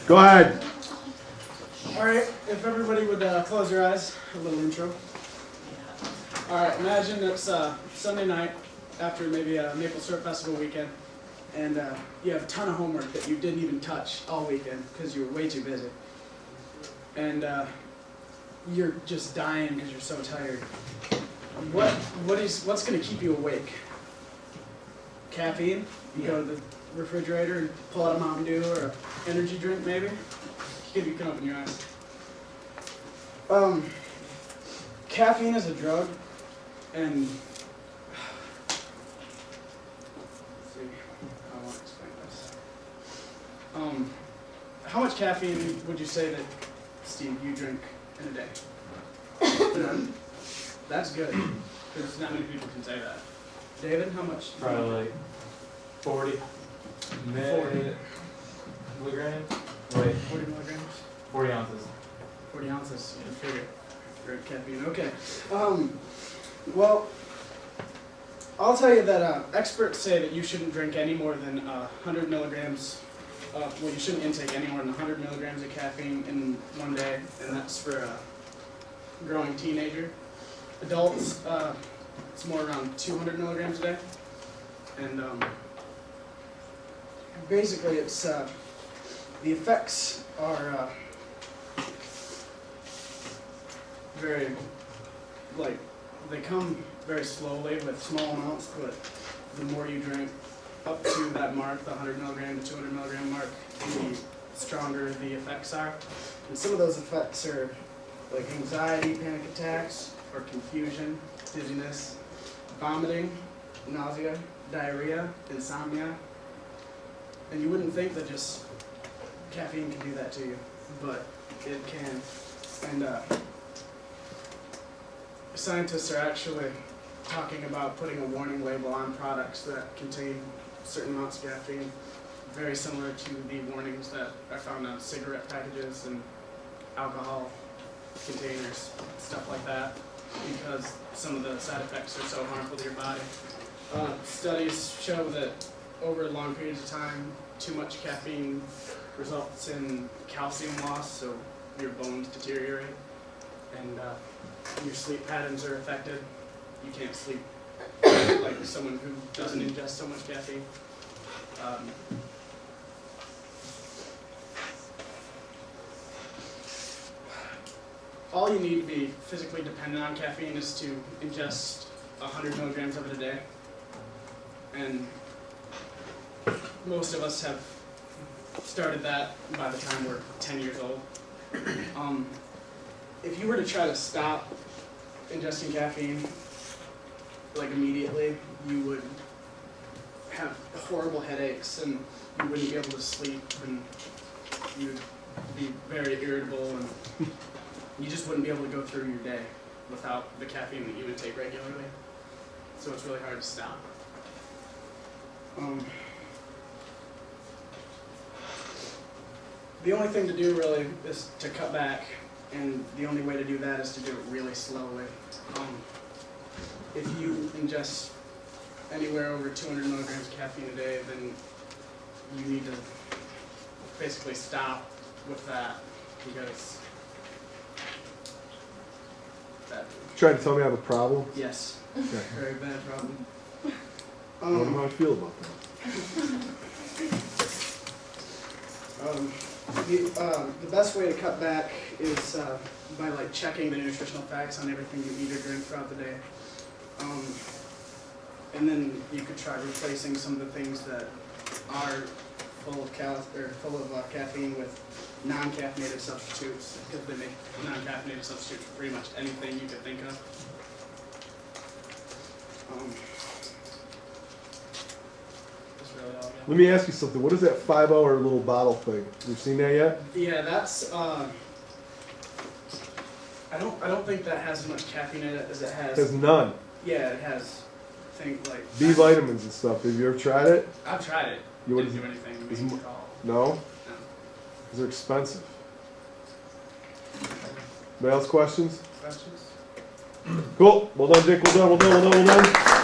Go ahead. All right, if everybody would close your eyes, a little intro. All right, imagine it's Sunday night after maybe a Maple Syrup Festival weekend, and you have a ton of homework that you didn't even touch all weekend because you were way too busy. And you're just dying because you're so tired. What's going to keep you awake? Caffeine? You go to the refrigerator and pull out a Mountain Dew or an energy drink, maybe? You can open your eyes. Caffeine is a drug, and let's see, I want to explain this. How much caffeine would you say that, Steve, you drink in a day? None. That's good, because not many people can say that. David, how much? Probably like 40. 40 milligrams? Wait, 40 milligrams? 40 ounces. 40 ounces, you figure. Great caffeine, okay. Well, I'll tell you that experts say that you shouldn't drink any more than 100 milligrams, well, you shouldn't intake any more than 100 milligrams of caffeine in one day, and that's for a growing teenager. Adults, it's more around 200 milligrams a day. And basically it's, the effects are very, like, they come very slowly with small amounts, but the more you drink up to that mark, the 100 milligram to 200 milligram mark, the stronger the effects are. And some of those effects are like anxiety, panic attacks, or confusion, dizziness, vomiting, nausea, diarrhea, insomnia. And you wouldn't think that just caffeine can do that to you, but it can. And scientists are actually talking about putting a warning label on products that contain certain amounts of caffeine, very similar to the warnings that are found on cigarette packages and alcohol containers, stuff like that, because some of the side effects are so harmful to your body. Studies show that over long periods of time, too much caffeine results in calcium loss, so your bones deteriorate, and your sleep patterns are affected. You can't sleep like someone who doesn't ingest so much caffeine. All you need to be physically dependent on caffeine is to ingest 100 milligrams of it a day. And most of us have started that by the time we're 10 years old. If you were to try to stop ingesting caffeine, like immediately, you would have horrible headaches and you wouldn't be able to sleep and you'd be very irritable and you just wouldn't be able to go through your day without the caffeine that you would take regularly. So it's really hard to stop. The only thing to do really is to cut back, and the only way to do that is to do it really slowly. If you ingest anywhere over 200 milligrams of caffeine a day, then you need to basically stop with that, because that. Trying to tell me I have a problem? Yes, Okay. very bad problem. What do I feel about that? The best way to cut back is by like checking the nutritional facts on everything you eat or drink throughout the day. And then you could try replacing some of the things that are full of caffeine with non-caffeinated substitutes, because they make non-caffeinated substitutes for pretty much anything you could think of. That's really all. Yeah. Let me ask you something. What is that 5-hour little bottle thing? You've seen that yet? Yeah, that's. I don't think that has as much caffeine in it as it has. It has none. Yeah, it has. I think like B vitamins and stuff. Have you ever tried it? I've tried it. You Didn't do anything. is meaningful at all. No? No. Because they're expensive. Anybody else questions? Questions? Cool. Well done, Dick. Well done.